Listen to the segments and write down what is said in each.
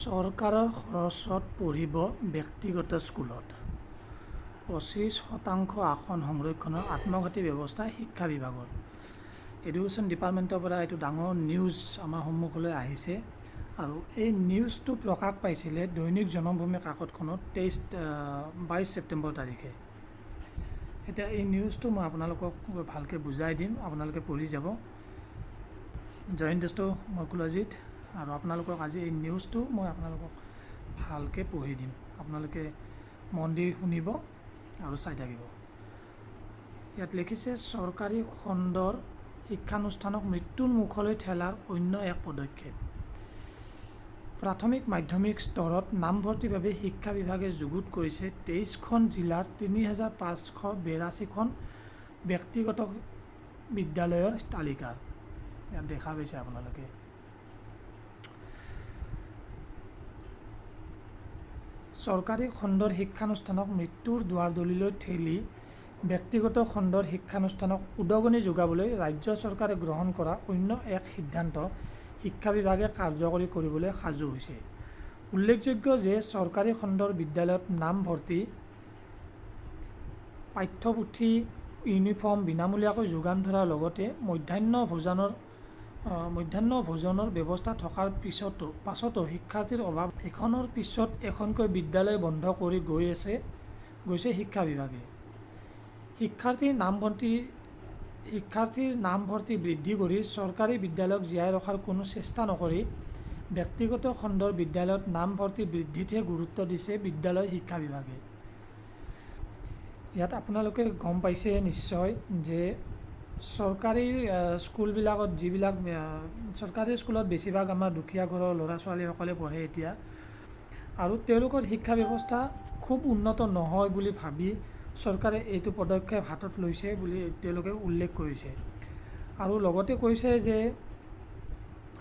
চৰকাৰৰ খৰচত পঢ়িব ব্যক্তিগত স্কুলত 25% আসন সংৰক্ষণৰ আত্মঘাতী ব্যৱস্থা শিক্ষা বিভাগৰ। এডুকেশ্যন ডিপাৰ্টমেণ্টৰ পৰা এইটো ডাঙৰ নিউজ আমাৰ সন্মুখলৈ আহিছে আৰু এই নিউজটো প্ৰকাশ পাইছিলে দৈনিক জনমভূমি কাকতখনত 22 ছেপ্টেম্বৰ তাৰিখে। এতিয়া এই নিউজটো মই আপোনালোকক ভালকৈ বুজাই দিম, আপোনালোকে পঢ়ি যাব। জয়ন্ত মই কুলজিত আৰু আপোনালোকক আজি এই নিউজটো মই আপোনালোকক ভালকৈ পঢ়ি দিম, আপোনালোকে মন দি শুনিব আৰু চাই থাকিব। ইয়াত লিখিছে, চৰকাৰী খণ্ডৰ শিক্ষানুষ্ঠানক মৃত্যুৰ মুখলৈ ঠেলাৰ অন্য এক পদক্ষেপ। প্ৰাথমিক মাধ্যমিক স্তৰত নামভৰ্তিৰ বাবে শিক্ষা বিভাগে যুগুত কৰিছে 23খন জিলাৰ 3582খন ব্যক্তিগত বিদ্যালয়ৰ তালিকা। ইয়াত দেখা পাইছে আপোনালোকে। চৰকাৰী খণ্ডৰ শিক্ষানুষ্ঠানক মৃত্যুৰ দুৱাৰদলিলৈ ঠেলি ব্যক্তিগত খণ্ডৰ শিক্ষানুষ্ঠানক উদগনি যোগাবলৈ ৰাজ্য চৰকাৰে গ্ৰহণ কৰা অন্য এক সিদ্ধান্ত শিক্ষা বিভাগে কাৰ্যকৰী কৰিবলৈ সাজু হৈছে। উল্লেখযোগ্য যে চৰকাৰী খণ্ডৰ বিদ্যালয়ত নামভৰ্তি, পাঠ্যপুথি, ইউনিফৰ্ম বিনামূলীয়াকৈ যোগান ধৰাৰ লগতে মধ্যাহ্ন ভোজনৰ ব্যৱস্থা থকাৰ পাছতো শিক্ষাৰ্থীৰ অভাৱ এখনৰ পিছত এখনকৈ বিদ্যালয় বন্ধ কৰি গৈছে শিক্ষা বিভাগে। শিক্ষাৰ্থীৰ নামভৰ্তি বৃদ্ধি কৰি চৰকাৰী বিদ্যালয়ক জীয়াই ৰখাৰ কোনো চেষ্টা নকৰি ব্যক্তিগত খণ্ডৰ বিদ্যালয়ত নামভৰ্তি বৃদ্ধিতহে গুৰুত্ব দিছে বিদ্যালয় শিক্ষা বিভাগে। ইয়াত আপোনালোকে গম পাইছে নিশ্চয় যে চৰকাৰী স্কুলবিলাকত চৰকাৰী স্কুলত বেছিভাগ আমাৰ দুখীয়া ঘৰৰ ল'ৰা ছোৱালীসকলে পঢ়ে এতিয়া, আৰু তেওঁলোকৰ শিক্ষা ব্যৱস্থা খুব উন্নত নহয় বুলি ভাবি চৰকাৰে এইটো পদক্ষেপ হাতত লৈছে বুলি তেওঁলোকে উল্লেখ কৰিছে। আৰু লগতে কৈছে যে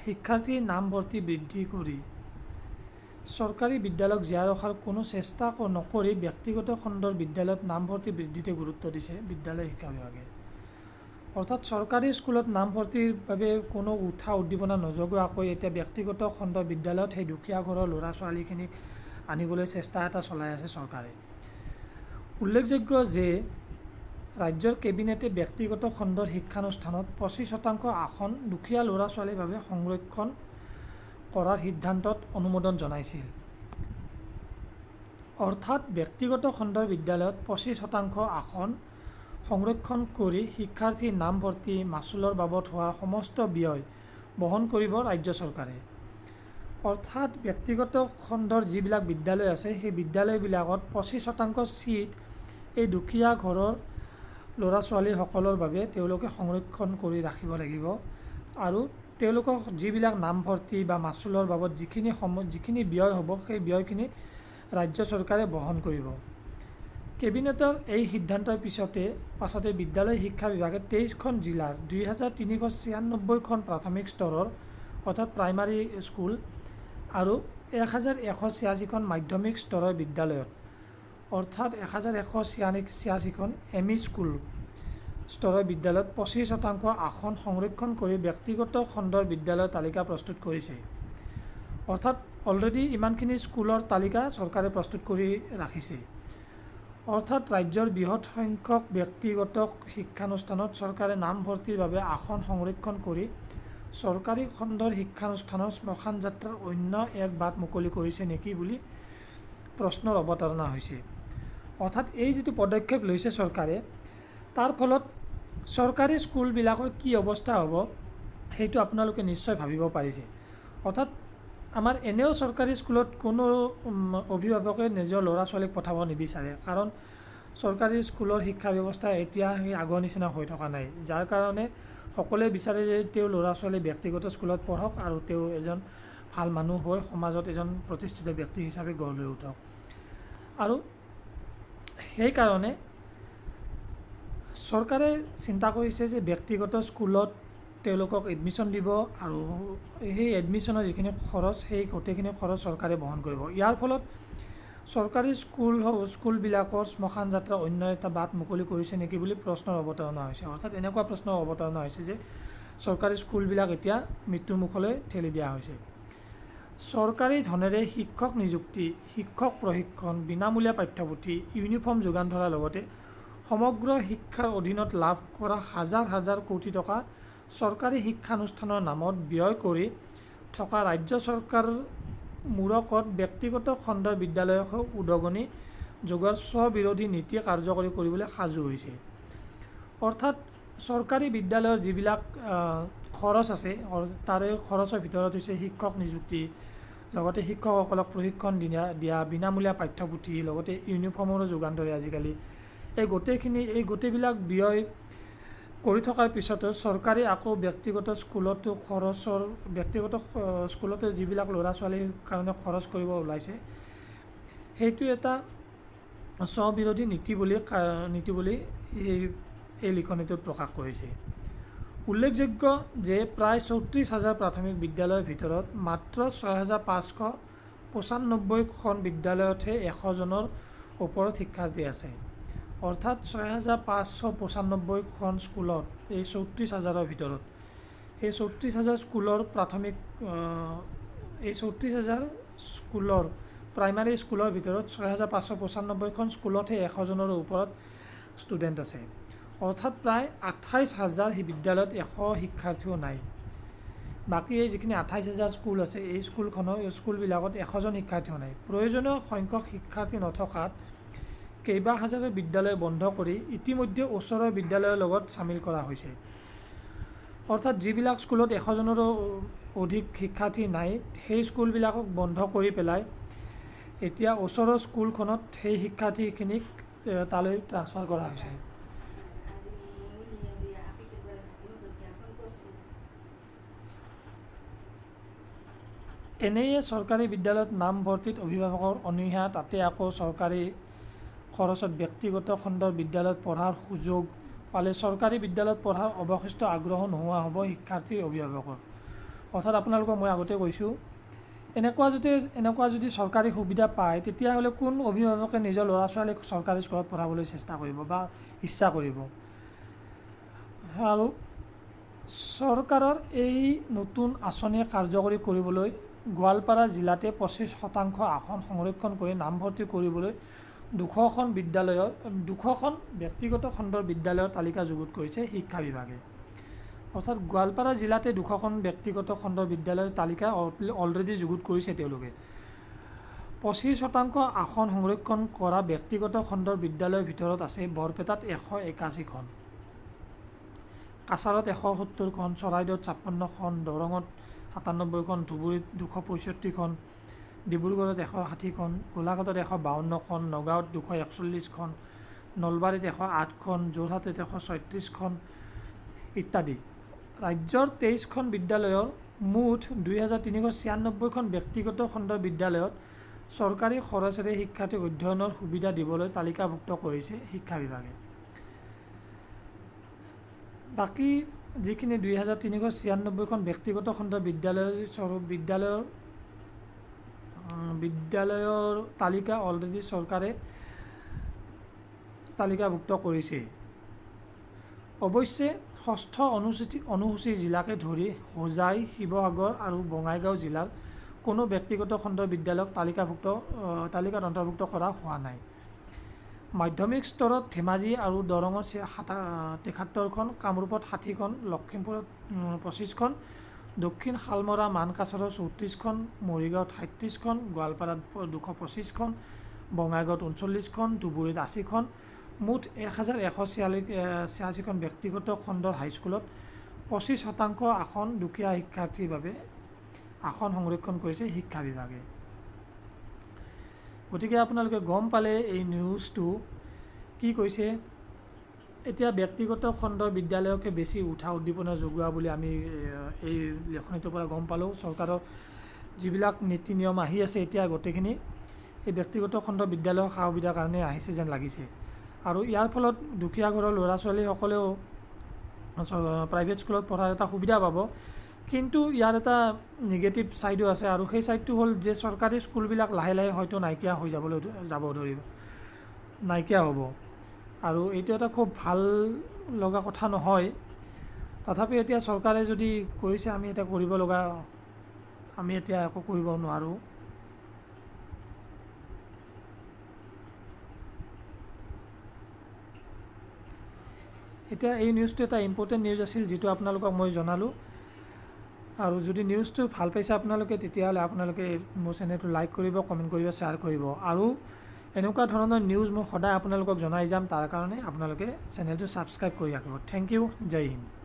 শিক্ষাৰ্থীৰ নামভৰ্তি বৃদ্ধি কৰি চৰকাৰী বিদ্যালয়ক জীয়াই ৰখাৰ কোনো চেষ্টা নকৰি ব্যক্তিগত খণ্ডৰ বিদ্যালয়ত নামভৰ্তি বৃদ্ধিতে গুৰুত্ব দিছে বিদ্যালয় শিক্ষা বিভাগে। অৰ্থাৎ চৰকাৰী স্কুলত নামভৰ্তিৰ বাবে কোনো উদ্দীপনা নজগোৱাকৈ এতিয়া ব্যক্তিগত খণ্ডৰ বিদ্যালয়ত সেই দুখীয়া ঘৰৰ ল'ৰা ছোৱালীখিনিক আনিবলৈ চেষ্টা এটা চলাই আছে চৰকাৰে। উল্লেখযোগ্য যে ৰাজ্যৰ কেবিনেটে ব্যক্তিগত খণ্ডৰ শিক্ষানুষ্ঠানত 25% আসন দুখীয়া ল'ৰা ছোৱালীৰ বাবে সংৰক্ষণ কৰাৰ সিদ্ধান্তত অনুমোদন জনাইছিল। অৰ্থাৎ ব্যক্তিগত খণ্ডৰ বিদ্যালয়ত 25% আসন সংৰক্ষণ কৰি শিক্ষাৰ্থীৰ নামভৰ্তি মাচুলৰ বাবদ হোৱা সমস্ত ব্যয় বহন কৰিব ৰাজ্য চৰকাৰে। অৰ্থাৎ ব্যক্তিগত খণ্ডৰ যিবিলাক বিদ্যালয় আছে সেই বিদ্যালয়বিলাকত 25% ছিট এই দুখীয়া ঘৰৰ ল'ৰা ছোৱালীসকলৰ বাবে তেওঁলোকে সংৰক্ষণ কৰি ৰাখিব লাগিব, আৰু তেওঁলোকক যিবিলাক নামভৰ্তি বা মাচুলৰ বাবদ যিখিনি ব্যয় হ'ব সেই ব্যয়খিনি ৰাজ্য চৰকাৰে বহন কৰিব। কেবিনেটৰ এই সিদ্ধান্তৰ পাছতে বিদ্যালয় শিক্ষা বিভাগে 23খন জিলাৰ 2396খন প্ৰাথমিক স্তৰৰ অৰ্থাৎ প্ৰাইমাৰী স্কুল আৰু 1186খন মাধ্যমিক স্তৰৰ বিদ্যালয়ত অৰ্থাৎ 1186খন এম.ই. স্কুল স্তৰৰ বিদ্যালয়ত 25% আসন সংৰক্ষণ কৰি ব্যক্তিগত খণ্ডৰ বিদ্যালয়ৰ তালিকা প্ৰস্তুত কৰিছে। অৰ্থাৎ অলৰেডি ইমানখিনি স্কুলৰ তালিকা চৰকাৰে প্ৰস্তুত কৰি ৰাখিছে। অৰ্থাৎ ৰাজ্যৰ বৃহৎ সংখ্যক ব্যক্তিগত শিক্ষানুষ্ঠানত চৰকাৰে নামভৰ্তিৰ বাবে আসন সংৰক্ষণ কৰি চৰকাৰী খণ্ডৰ শিক্ষানুষ্ঠানৰ শ্মশান যাত্ৰাৰ অন্য এক বাট মুকলি কৰিছে নেকি বুলি প্ৰশ্নৰ অৱতাৰণা হৈছে। অৰ্থাৎ এই যিটো পদক্ষেপ লৈছে চৰকাৰে, তাৰ ফলত চৰকাৰী স্কুলবিলাকৰ কি অৱস্থা হ'ব সেইটো আপোনালোকে নিশ্চয় ভাবিব পাৰিছে। অৰ্থাৎ আমাৰ এনেও চৰকাৰী স্কুলত কোনো অভিভাৱকে নিজৰ ল'ৰা ছোৱালীক পঠাব নিবিচাৰে, কাৰণ চৰকাৰী স্কুলৰ শিক্ষা ব্যৱস্থা এতিয়া সেই আগৰ নিচিনা হৈ থকা নাই, যাৰ কাৰণে সকলোৱে বিচাৰে যে তেওঁ ল'ৰা ছোৱালী ব্যক্তিগত স্কুলত পঢ়ক আৰু তেওঁ এজন ভাল মানুহ হৈ সমাজত এজন প্ৰতিষ্ঠিত ব্যক্তি হিচাপে গঢ় লৈ উঠক। আৰু সেইকাৰণে চৰকাৰে চিন্তা কৰিছে যে ব্যক্তিগত স্কুলত তেওঁলোকক এডমিশ্যন দিব আৰু সেই এডমিশ্যনৰ যিখিনি খৰচ সেই গোটেইখিনি খৰচ চৰকাৰে বহন কৰিব। ইয়াৰ ফলত চৰকাৰী স্কুলবিলাকৰ শ্মশান যাত্ৰা অন্য এটা বাট মুকলি কৰিছে নেকি বুলি প্ৰশ্নৰ অৱতাৰণা হৈছে। অৰ্থাৎ এনেকুৱা প্ৰশ্নৰ অৱতাৰণা হৈছে যে চৰকাৰী স্কুলবিলাক এতিয়া মৃত্যুৰ মুখলৈ ঠেলি দিয়া হৈছে। চৰকাৰী ধনেৰে শিক্ষক নিযুক্তি, শিক্ষক প্ৰশিক্ষণ, বিনামূলীয়া পাঠ্যপুথি, ইউনিফৰ্ম যোগান ধৰাৰ লগতে সমগ্ৰ শিক্ষাৰ অধীনত লাভ কৰা হাজাৰ হাজাৰ কোটি টকা চৰকাৰী শিক্ষানুষ্ঠানৰ নামত ব্যয় কৰি থকা ৰাজ্য চৰকাৰ মূৰকত ব্যক্তিগত খণ্ডৰ বিদ্যালয়ক উদগনি যোগোৱাৰ স্ববিৰোধী নীতি কাৰ্যকৰী কৰিবলৈ সাজু হৈছে। অৰ্থাৎ চৰকাৰী বিদ্যালয়ৰ যিবিলাক খৰচ আছে তাৰে খৰচৰ ভিতৰত হৈছে শিক্ষক নিযুক্তি, লগতে শিক্ষকসকলক প্ৰশিক্ষণ দিয়া, বিনামূলীয়া পাঠ্যপুথি, লগতে ইউনিফৰ্মৰো যোগান ধৰে আজিকালি। এই গোটেইবিলাক ব্যয় কৰি থকাৰ পিছতো চৰকাৰে আকৌ ব্যক্তিগত স্কুলতো যিবিলাক ল'ৰা ছোৱালীৰ কাৰণে খৰচ কৰিব ওলাইছে, সেইটো এটা স্ববিৰোধী নীতি বুলি এই লিখনিটোত প্ৰকাশ কৰিছে। উল্লেখযোগ্য যে প্ৰায় 34,000 প্ৰাথমিক বিদ্যালয়ৰ ভিতৰত মাত্ৰ 6,595খন বিদ্যালয়তহে 100জনৰ ওপৰত শিক্ষাৰ্থী আছে। অৰ্থাৎ 6,595খন স্কুলত এই 34,000ৰ ভিতৰত এই 34,000 স্কুলৰ এই 34,000 স্কুলৰ প্ৰাইমাৰী স্কুলৰ ভিতৰত 6,595খন স্কুলতহে 100জনৰ ওপৰত ষ্টুডেণ্ট আছে। অৰ্থাৎ প্ৰায় 28,000 বিদ্যালয়ত 100 শিক্ষাৰ্থীও নাই। বাকী এই যিখিনি 28,000 স্কুল আছে এই স্কুলবিলাকত 100জন শিক্ষাৰ্থীও নাই। প্ৰয়োজনীয় সংখ্যক শিক্ষাৰ্থী নথকাত কেইবা হাজাৰো বিদ্যালয় বন্ধ কৰি ইতিমধ্যে ওচৰৰ বিদ্যালয়ৰ লগত চামিল কৰা হৈছে। অৰ্থাৎ যিবিলাক স্কুলত 100জনৰো অধিক শিক্ষাৰ্থী নাই সেই স্কুলবিলাকক বন্ধ কৰি পেলাই এতিয়া ওচৰৰ স্কুলখনত সেই শিক্ষাৰ্থীখিনিক তালৈ ট্ৰান্সফাৰ কৰা হৈছে। এনেয়ে চৰকাৰী বিদ্যালয়ত নামভৰ্তিত অভিভাৱকৰ অনীহা, তাতে আকৌ চৰকাৰী খৰচত ব্যক্তিগত খণ্ডৰ বিদ্যালয়ত পঢ়াৰ সুযোগ পালে চৰকাৰী বিদ্যালয়ত পঢ়াৰ অৱশিষ্ট আগ্ৰহ নোহোৱা হ'ব শিক্ষাৰ্থীৰ অভিভাৱকৰ। অৰ্থাৎ আপোনালোকক মই আগতে কৈছোঁ, এনেকুৱা যদি চৰকাৰী সুবিধা পায় তেতিয়াহ'লে কোন অভিভাৱকে নিজৰ ল'ৰা ছোৱালীক চৰকাৰী স্কুলত পঢ়াবলৈ চেষ্টা কৰিব বা ইচ্ছা কৰিব। আৰু চৰকাৰৰ এই নতুন আঁচনি কাৰ্যকৰী কৰিবলৈ গোৱালপাৰা জিলাতে 25% আসন সংৰক্ষণ কৰি নামভৰ্তি কৰিবলৈ 200খন ব্যক্তিগত খণ্ডৰ বিদ্যালয়ৰ তালিকা যুগুত কৰিছে শিক্ষা বিভাগে। অৰ্থাৎ গোৱালপাৰা জিলাতে 200খন ব্যক্তিগত খণ্ডৰ বিদ্যালয়ৰ তালিকা অলৰেডি যুগুত কৰিছে তেওঁলোকে। 25% আসন সংৰক্ষণ কৰা ব্যক্তিগত খণ্ডৰ বিদ্যালয়ৰ ভিতৰত আছে বৰপেটাত 181খন, কাছাৰত 170খন, চৰাইদেউত 56খন, দৰঙত 97খন, ধুবুৰীত 265খন, ডিব্ৰুগড়ত 160খন, গোলাঘাটত 152খন, নগাঁৱত 241খন, নলবাৰীত 108খন, যোৰহাটত 136খন ইত্যাদি। ৰাজ্যৰ 23খন বিদ্যালয়ৰ মুঠ 2,396খন ব্যক্তিগত খণ্ডৰ বিদ্যালয়ত চৰকাৰী খৰচেৰে শিক্ষাৰ্থীক অধ্যয়নৰ সুবিধা দিবলৈ তালিকাভুক্ত কৰিছে শিক্ষা বিভাগে। বাকী যিখিনি 2,396খন ব্যক্তিগত খণ্ডৰ বিদ্যালয়ৰ তালিকা অলৰেডি চৰকাৰে তালিকাভুক্ত কৰিছে। অৱশ্যে 6ষ্ঠ অনুসূচী জিলাকে ধৰি হোজাই, শিৱসাগৰ আৰু বঙাইগাঁও জিলাৰ কোনো ব্যক্তিগত খণ্ডৰ বিদ্যালয়ক তালিকাত অন্তৰ্ভুক্ত কৰা হোৱা নাই। মাধ্যমিক স্তৰত ধেমাজি আৰু দৰঙত 73খন, কামৰূপত 60খন, লখিমপুৰত 25খন, দক্ষিণ শালমৰা মানকাছাৰত 34খন, মৰিগাঁৱত 37খন, গোৱালপাৰাত 225খন, বঙাইগাঁৱত 39খন, ধুবুৰীত 80খন, মুঠ 1,186খন ব্যক্তিগত খণ্ডৰ হাইস্কুলত 25% আসন দুখীয়া শিক্ষাৰ্থীৰ বাবে আসন সংৰক্ষণ কৰিছে শিক্ষা বিভাগে। গতিকে আপোনালোকে গম পালে এই নিউজটো কি কৈছে। এতিয়া ব্যক্তিগত খণ্ডৰ বিদ্যালয়কে বেছি উদ্দীপনা যোগোৱা বুলি আমি এই লেখনিটোৰ পৰা গম পালোঁ। চৰকাৰৰ যিবিলাক নীতি নিয়ম আহি আছে এতিয়া গোটেইখিনি এই ব্যক্তিগত খণ্ডৰ বিদ্যালয়ৰ সা সুবিধাৰ কাৰণে আহিছে যেন লাগিছে। আৰু ইয়াৰ ফলত দুখীয়া ঘৰৰ ল'ৰা ছোৱালীসকলেও প্ৰাইভেট স্কুলত পঢ়াৰ এটা সুবিধা পাব। কিন্তু ইয়াৰ এটা নিগেটিভ ছাইডো আছে, আৰু সেই ছাইডটো হ'ল যে চৰকাৰী স্কুলবিলাক লাহে লাহে হয়তো নাইকিয়া হ'ব। আৰু এইটো এটা খুব ভাল লগা কথা নহয়। তথাপি এতিয়া চৰকাৰে যদি কৰিছে, আমি এটা কৰিব লগা আমি এতিয়া একো কৰিব নোৱাৰোঁ। এতিয়া এই নিউজটো এটা ইম্পৰ্টেণ্ট নিউজ আছিল, যিটো আপোনালোকক মই জনালোঁ। আৰু যদি নিউজটো ভাল পাইছে আপোনালোকে, তেতিয়াহ'লে আপোনালোকে মোৰ চেনেলটো লাইক কৰিব, কমেণ্ট কৰিব, শ্বেয়াৰ কৰিব। আৰু এনেকুৱা ধৰণৰ নিউজ মই সদায় আপোনালোকক জনাই যাম, তাৰ কাৰণে আপোনালোকে চেনেলটো ছাবস্ক্ৰাইব কৰি ৰাখিব। থেংক ইউ, জয় হিন্দ।